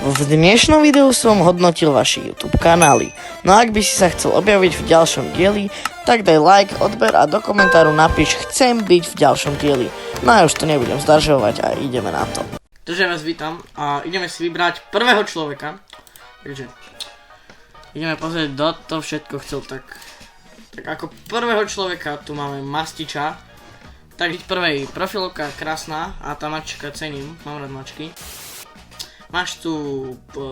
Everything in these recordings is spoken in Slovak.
V dnešnom videu som hodnotil vaše YouTube kanály. No a ak by si sa chcel objaviť v ďalšom dieli, tak daj like, odber a do komentáru napíš chcem byť v ďalšom dieli. No a už to nebudem zdržovať a ideme na to. Takže vás vítam a ideme si vybrať prvého človeka. Takže ideme pozrieť, kto to všetko chcel. Tak ako prvého človeka tu máme Mastiča. Takže prvej profilovka krásna a tá mačka cením, mám rád mačky. Máš tu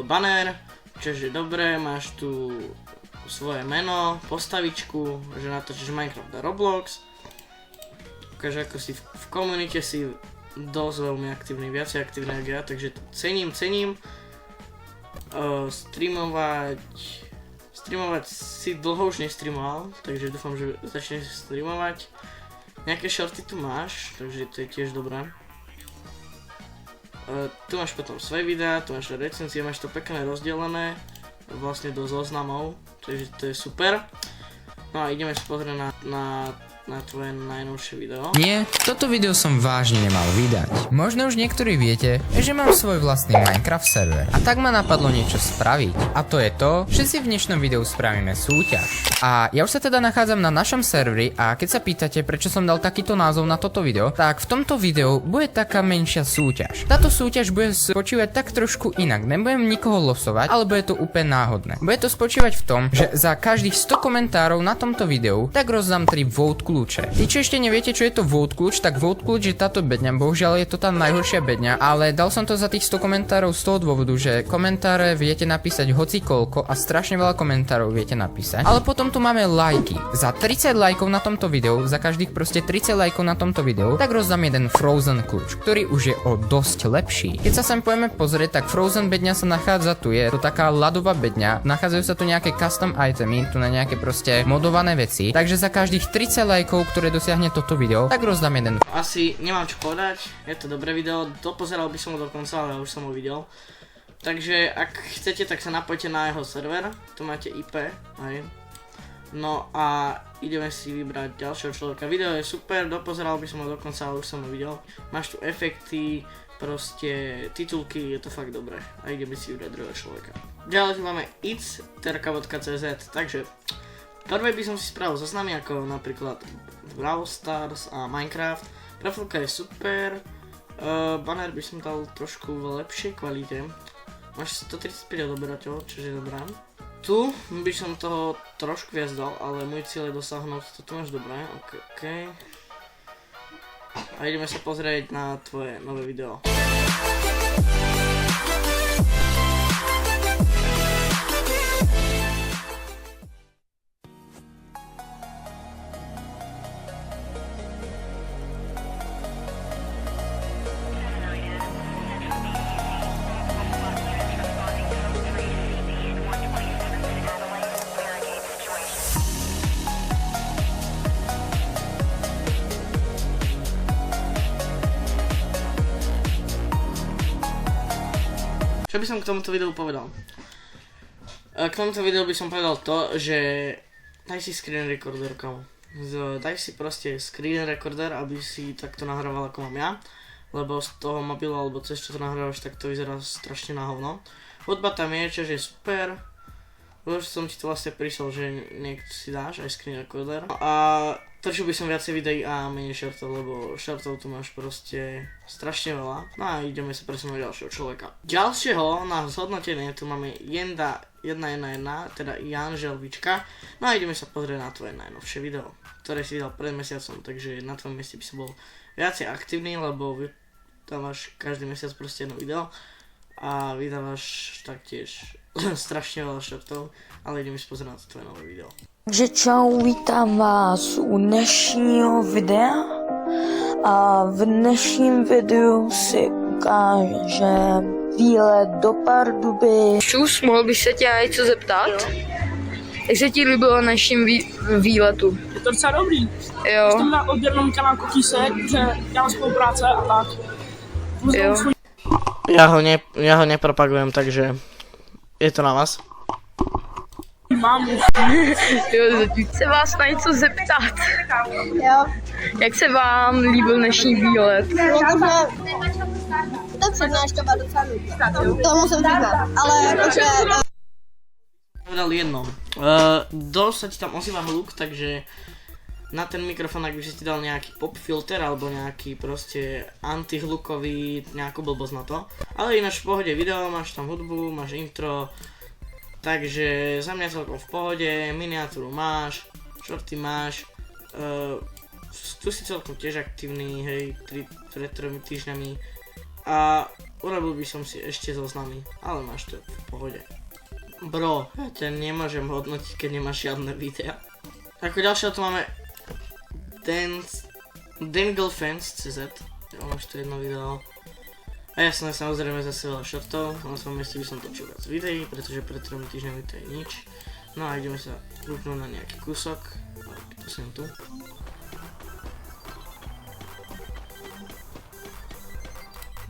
banner, čože je dobré, máš tu svoje meno, postavičku, že natočíš Minecraft a Roblox. Ukáže, ako si v komunite si dosť veľmi aktívny, viacej aktívny ako ja, takže cením. Streamovať si dlho už nestreamoval, takže dúfam, že začneš streamovať. Nejaké shorty tu máš, takže to je tiež dobré. Tu máš potom svoje videá, tu máš recenzie, máš to pekne rozdelené vlastne do zoznamov, takže to je super. No a ideme sa pozrieť na tvoje najnovšie video. Nie, toto video som vážne nemal vydať. Možno už niektorí viete, že mám svoj vlastný Minecraft server. A tak ma napadlo niečo spraviť. A to je to, že si v dnešnom videu spravíme súťaž. A ja už sa teda nachádzam na našom serveri a keď sa pýtate, prečo som dal takýto názov na toto video, tak v tomto videu bude taká menšia súťaž. Táto súťaž bude spočívať tak trošku inak. Nebudem nikoho losovať, ale bude to úplne náhodné. Bude to spočívať v tom, že za každých 100 komentárov na tomto videu tak rozdám 3 vote kľúče. Tí, čo ešte neviete, čo je to vote kľúč, tak vote kľúč je táto bedňa. Bohužiaľ je to tá najhoršia bedňa, ale dal som to za tých 100 komentárov z toho dôvodu, že komentáre viete napísať hocikoľko a strašne veľa komentárov viete napísať. Ale potom tu máme lajky. Za 30 lajkov na tomto videu, za každých proste 30 lajkov na tomto videu, tak rozdám jeden Frozen kľúč, ktorý už je o dosť lepší. Keď sa sem pôjdeme pozrieť, tak Frozen bedňa sa nachádza tu, je to taká ľadová bedňa. Nachádzajú sa tu nejaké custom itemy, tu na nejaké proste modované veci. Takže za každých 30 lajkov, ktoré dosiahne toto video, tak rozdám jeden. Asi nemám čo povedať, je to dobré video, dopozeral by som ho dokonca, ale už som ho videl. Takže ak chcete, tak sa napojte na jeho server, tu máte IP, hej. No a ideme si vybrať ďalšieho človeka. Video je super, dopozeral by som ho dokonca, ale už som ho videl. Máš tu efekty, proste titulky, je to fakt dobré. A ideme si vybrať druhého človeka. Ďalej tu máme its.cz, takže prvé by som si spravil zoznamy ako napríklad Brawl Stars a Minecraft. Profilka je super, banner by som dal trošku v lepšej kvalite. Máš 135 odoberateľov, čo je dobré. Tu by som toho trošku viac dal, ale môj cieľ je dosiahnuť, toto máš dobré, ok. A ideme sa pozrieť na tvoje nové video. Čo by som k tomuto videu povedal? K tomuto videu by som povedal to, že daj si screen recorder, kamo. Daj si proste screen recorder, aby si takto nahrával ako mám ja. Lebo z toho mobilu alebo cez čo to nahrávaš, tak to vyzerá strašne na hovno. Hudba tam je, čo je super. Už som ti to vlastne prišiel, že niekto si dáš aj screen recorder. A točil by som viacej videí a menej shortov, lebo shortov tu máš proste strašne veľa. No a ideme sa presunúť ďalšieho človeka. Ďalšieho na zhodnotenie tu máme Jenda 111, teda Jan Želvička. No a ideme sa pozrieť na tvoje najnovšie video, ktoré si dal pred mesiacom, takže na tvojom mieste by som bol viacej aktívny, lebo vydávaš každý mesiac proste jedno video. A vydávaš taktiež strašne veľa shortov, ale ideme si pozrieť na to tvoje nové video. Takže čau, vítám vás u dnešního videa a v dnešním videu si ukáže výlet do Pardubic. Čus, mohl bych se tě něco zeptat? Jak se ti líbilo na našem výletu? Je to docela dobrý. Jo. Jsem na odběrnou kanál Kokísek, že dělám spolupráce a tak. Jo. Ja ho nepropagujem, takže je to na vás. Mám. Jo, se vás na něco zeptat. Jo. Jak se vám líbil dnešní výlet? Jakože to přednáška byla docela nudná. To musím přiznat, ale jakože... Povedal jedno. Dosť sa ti tam ozýva hluk, takže na ten mikrofón, ak by si ti dal nejaký pop filter alebo nejaký proste antihlukový, nejakú blbosť na to. Ale ináč v pohode video, máš tam hudbu, máš intro, takže za mňa celkom v pohode, miniatúru máš, shorty máš, tu si celkom tiež aktívny, hej, pred 3 týždňami a urobil by som si ešte zoznamy, ale máš to v pohode. Bro, ja ťa nemôžem hodnotiť, keď nemáš žiadne videa. Ako ďalšie tu máme Danglefans.cz, máš tu jedno video. A jasné, samozrejme zase veľa shortov, na svojom mieste by som točil viac videí, pretože pred 3 týždňami to je nič. No a ideme sa rúpnúť na nejaký kúsok, to som tu.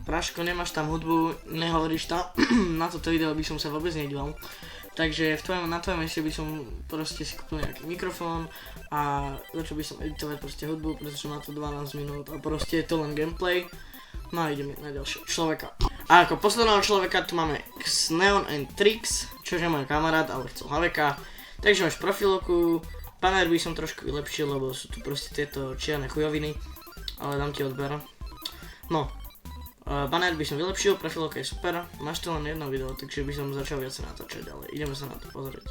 Práško, nemáš tam hudbu, nehovoríš tam, na toto video by som sa vôbec nedíval. Takže na tvojom mieste by som proste si kúpil nejaký mikrofón a začal by som editovať proste hudbu, pretože má to 12 minút a proste je to len gameplay. No a ideme na ďalšieho človeka. A ako posledného človeka tu máme Xneon and Trix, čo je môj kamarát, ale chcel haveka. Takže máš profilovku, banner by som trošku vylepšil, lebo sú tu proste tieto čierne chujoviny, ale dám ti odber. No. Banner by som vylepšil, profilovka je super, máš tu len jedno video, takže by som začal viac natáčať ďalej. Ideme sa na to pozrieť.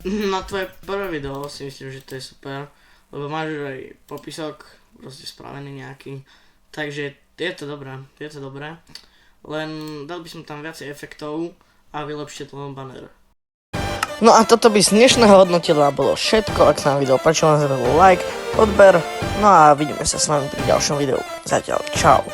Na tvoje prvé video si myslím, že to je super, lebo máš aj popisok, proste spravený nejaký, takže je to dobré, len dal by som tam viacej efektov a vylepšite to len banner. No a toto by z dnešného hodnotila bolo všetko, ak sa vám video páčilo, like, odber, no a vidíme sa s vami pri ďalšom videu. Zatiaľ, čau.